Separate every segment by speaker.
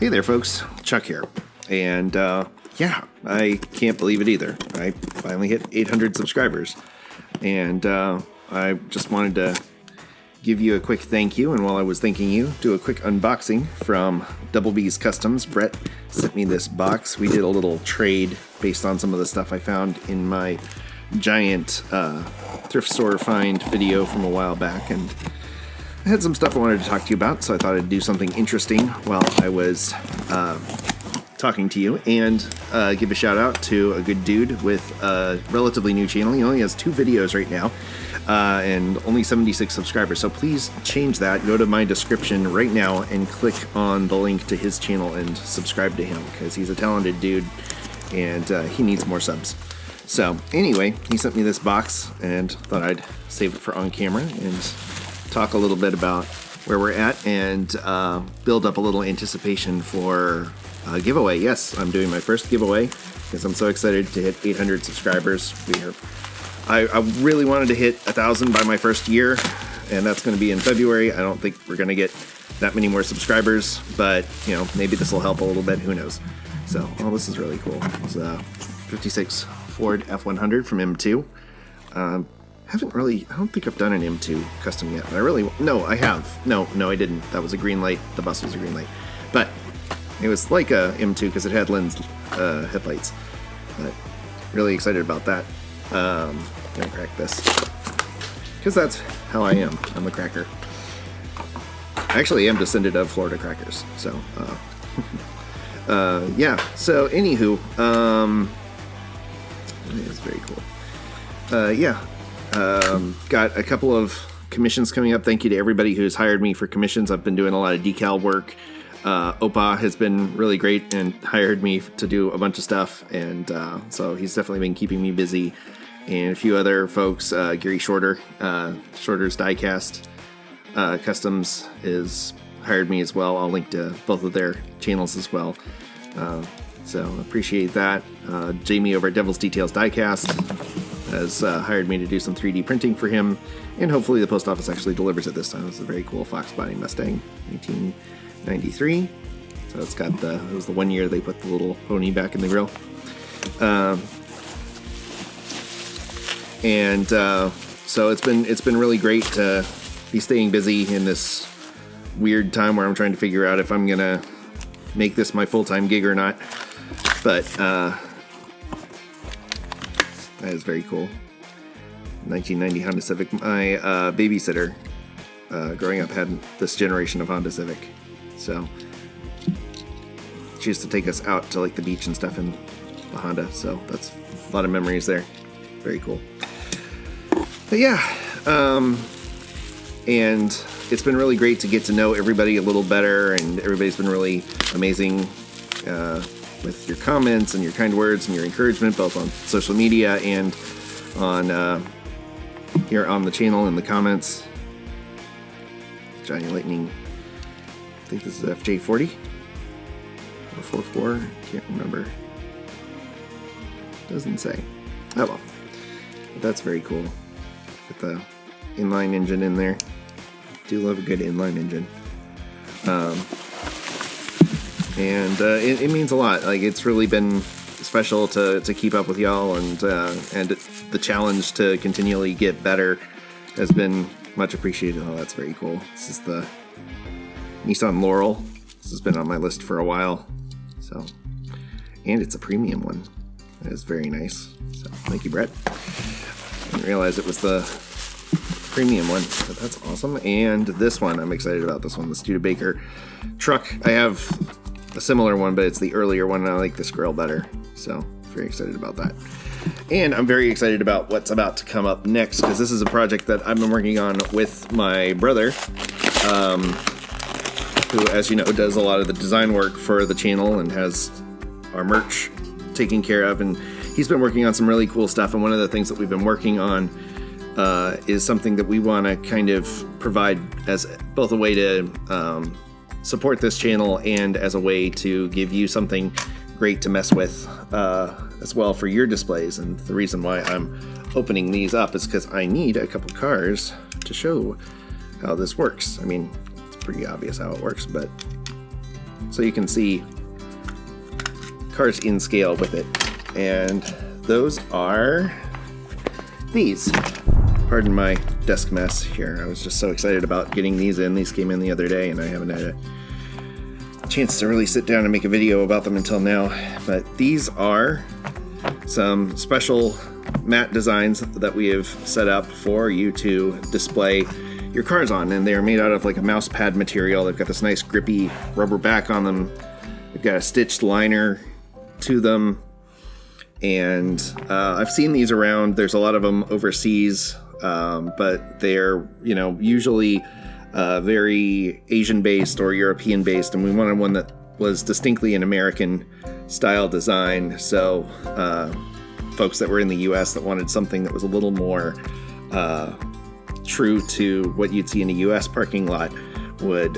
Speaker 1: Hey there, folks. Chuck here. And yeah, I can't believe it either. I finally hit 800 subscribers. And I just wanted to give you a quick thank you. And while I was thanking you, do a quick unboxing from Double B's Customs. Brett sent me this box. We did a little trade based on some of the stuff I found in my giant thrift store find video from a while back. And I had some stuff I wanted to talk to you about, so I thought I'd do something interesting while I was talking to you, and give a shout out to a good dude with a relatively new channel. He only has 2 videos right now, and only 76 subscribers, so please change that. Go to my description right now and click on the link to his channel and subscribe to him, because he's a talented dude, and he needs more subs. So anyway, he sent me this box, and thought I'd save it for on camera, and talk a little bit about where we're at, and build up a little anticipation for a giveaway. Yes, I'm doing my first giveaway because I'm so excited to hit 800 subscribers. I really wanted to hit 1,000 by my first year, and that's going to be in February. I don't think we're going to get that many more subscribers, but you know, maybe this will help a little bit. Who knows? So, oh, this is really cool. It's a 56 Ford F100 from M2. I don't think I've done an M2 custom yet, but I have. No, I didn't. That was a green light. The bus was a green light. But it was like a M2 because it had lens headlights. But really excited about that. Gonna crack this. Because that's how I am. I'm a cracker. I actually am descended of Florida crackers. So, yeah. So, anywho, it's very cool. Yeah. Got a couple of commissions coming up. Thank you to everybody who's hired me for commissions. I've been doing a lot of decal work. Opa has been really great and hired me to do a bunch of stuff, and so he's definitely been keeping me busy. And a few other folks, Gary Shorter's Diecast Customs is hired me as well. I'll link to both of their channels as well. So appreciate that. Jamie over at Devil's Details Diecast has hired me to do some 3D printing for him, and hopefully the post office actually delivers it this time. It's a very cool Fox Body Mustang, 1993. So it's got it was the 1 year they put the little pony back in the grill. So it's been really great to be staying busy in this weird time where I'm trying to figure out if I'm gonna make this my full-time gig or not. But that is very cool. 1990 Honda Civic. My babysitter growing up had this generation of Honda Civic. So she used to take us out to like the beach and stuff in the Honda. So that's a lot of memories there. Very cool. But yeah, and it's been really great to get to know everybody a little better, and everybody's been really amazing with your comments and your kind words and your encouragement, both on social media and on here on the channel in the comments. Johnny Lightning, I think this is FJ40 or 44, can't remember. Doesn't say. Oh well, but that's very cool. With the inline engine in there. Do love a good inline engine. And it means a lot. Like, it's really been special to keep up with y'all, and the challenge to continually get better has been much appreciated. Oh, that's very cool. This is the Nissan Laurel. This has been on my list for a while. So, and it's a premium one. That is very nice. So, thank you, Brett. Didn't realize it was the premium one, but that's awesome. And this one, I'm excited about this one, the Studebaker Truck. I have a similar one, but it's the earlier one, and I like this grill better. So, very excited about that. And I'm very excited about what's about to come up next, because this is a project that I've been working on with my brother, who, as you know, does a lot of the design work for the channel and has our merch taken care of. And he's been working on some really cool stuff, and one of the things that we've been working on is something that we want to kind of provide as both a way to support this channel and as a way to give you something great to mess with as well for your displays. And the reason why I'm opening these up is because I need a couple cars to show how this works. I mean, it's pretty obvious how it works, but so you can see cars in scale with it. And those are these. Pardon my desk mess here. I was just so excited about getting these in. These came in the other day, and I haven't had a chance to really sit down and make a video about them until now. But these are some special matte designs that we have set up for you to display your cars on, and they're made out of like a mouse pad material. They've got this nice grippy rubber back on them. They've got a stitched liner to them, and I've seen these around. There's a lot of them overseas, but they're, you know, usually very Asian based or European based, and we wanted one that was distinctly an American style design. So folks that were in the US that wanted something that was a little more true to what you'd see in a US parking lot would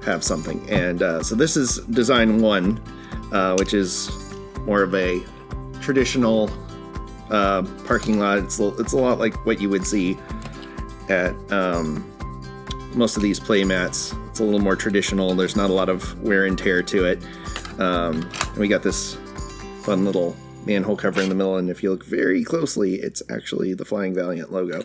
Speaker 1: have something. And so this is design 1, which is more of a traditional parking lot. It's a lot like what you would see at most of these play mats. It's a little more traditional. There's not a lot of wear and tear to it. And we got this fun little manhole cover in the middle, and if you look very closely, it's actually the Flying Valiant logo,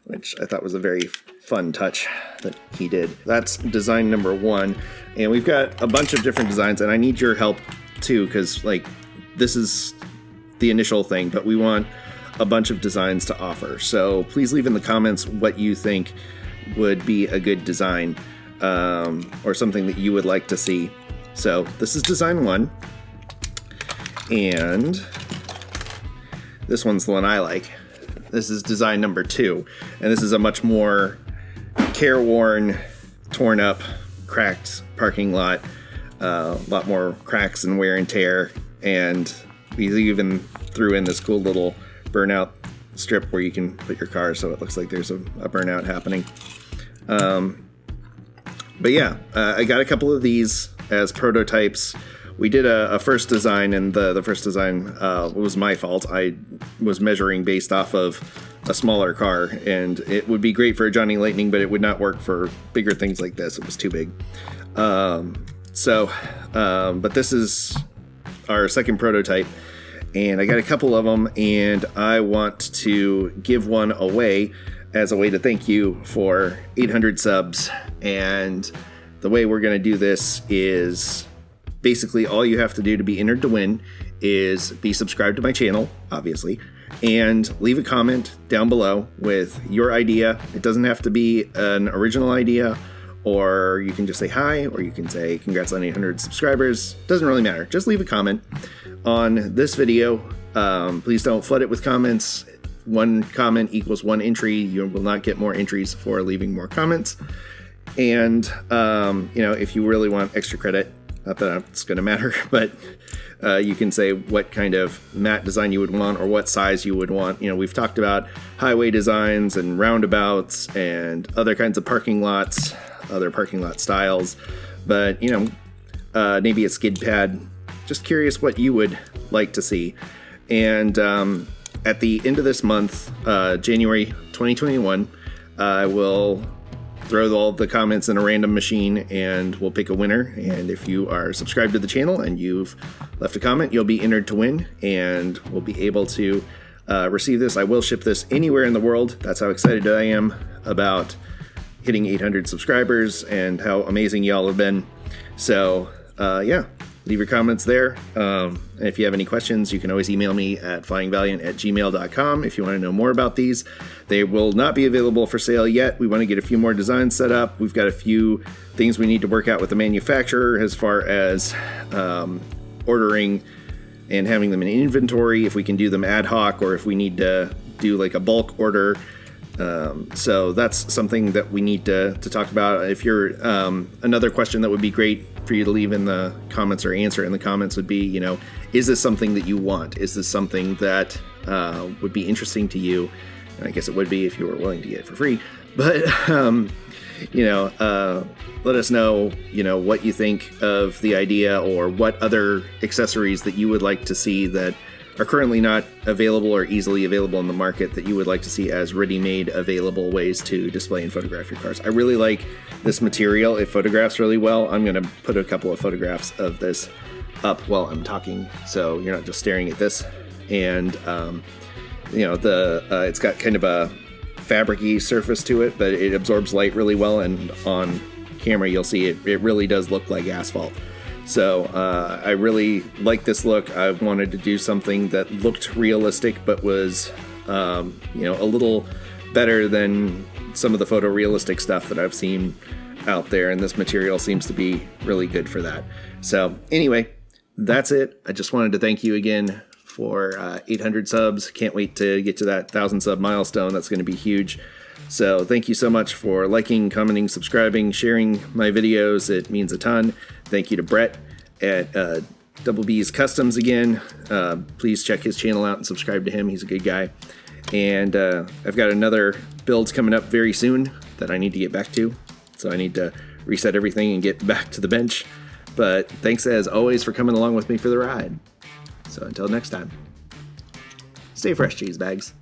Speaker 1: which I thought was a very fun touch that he did. That's design number 1, and we've got a bunch of different designs, and I need your help too, because like this is the initial thing, but we want a bunch of designs to offer. So please leave in the comments what you think would be a good design, or something that you would like to see. So this is design 1, and this one's the one I like. This is design number 2, and this is a much more careworn, torn up, cracked parking lot. A lot more cracks and wear and tear, and we even threw in this cool little burnout strip where you can put your car so it looks like there's a burnout happening. But yeah, I got a couple of these as prototypes. We did a first design, and the first design was my fault. I was measuring based off of a smaller car, and it would be great for a Johnny Lightning, but it would not work for bigger things like this. It was too big. But this is our second prototype, and I got a couple of them, and I want to give one away as a way to thank you for 800 subs. And the way we're going to do this is basically all you have to do to be entered to win is be subscribed to my channel, obviously, and leave a comment down below with your idea. It doesn't have to be an original idea, or you can just say hi, or you can say congrats on 800 subscribers. Doesn't really matter. Just leave a comment on this video. Please don't flood it with comments. One comment equals one entry. You will not get more entries for leaving more comments. And, you know, if you really want extra credit, not that it's going to matter, but you can say what kind of matte design you would want or what size you would want. You know, we've talked about highway designs and roundabouts and other kinds of parking lots, other parking lot styles, but, you know, maybe a skid pad. Just curious what you would like to see. And at the end of this month, January 2021, I will throw all the comments in a random machine, and we'll pick a winner. And if you are subscribed to the channel and you've left a comment, you'll be entered to win, and we'll be able to receive this. I will ship this anywhere in the world. That's how excited I am about hitting 800 subscribers and how amazing y'all have been. So yeah, leave your comments there. And if you have any questions, you can always email me at flyingvaliant@gmail.com if you want to know more about these. They will not be available for sale yet. We want to get a few more designs set up. We've got a few things we need to work out with the manufacturer as far as ordering and having them in inventory, if we can do them ad hoc, or if we need to do like a bulk order. So that's something that we need to talk about. If you're another question that would be great for you to leave in the comments or answer in the comments would be, you know, is this something that you want? Is this something that would be interesting to you? And I guess it would be if you were willing to get it for free. But you know, let us know, you know, what you think of the idea, or what other accessories that you would like to see that are currently not available or easily available in the market that you would like to see as ready-made available ways to display and photograph your cars. I really like this material. It photographs really well. I'm going to put a couple of photographs of this up while I'm talking, so you're not just staring at this. And it's got kind of a fabric-y surface to it, but it absorbs light really well, and on camera you'll see it really does look like asphalt. So I really like this look. I wanted to do something that looked realistic but was a little better than some of the photorealistic stuff that I've seen out there, and this material seems to be really good for that. So anyway, that's it. I just wanted to thank you again for 800 subs. Can't wait to get to that 1,000 sub milestone. That's going to be huge. So thank you so much for liking, commenting, subscribing, sharing my videos. It means a ton. Thank you to Brett at Double B's Customs again. Please check his channel out and subscribe to him. He's a good guy. And I've got another builds coming up very soon that I need to get back to. So I need to reset everything and get back to the bench. But thanks as always for coming along with me for the ride. So until next time, stay fresh, cheese bags.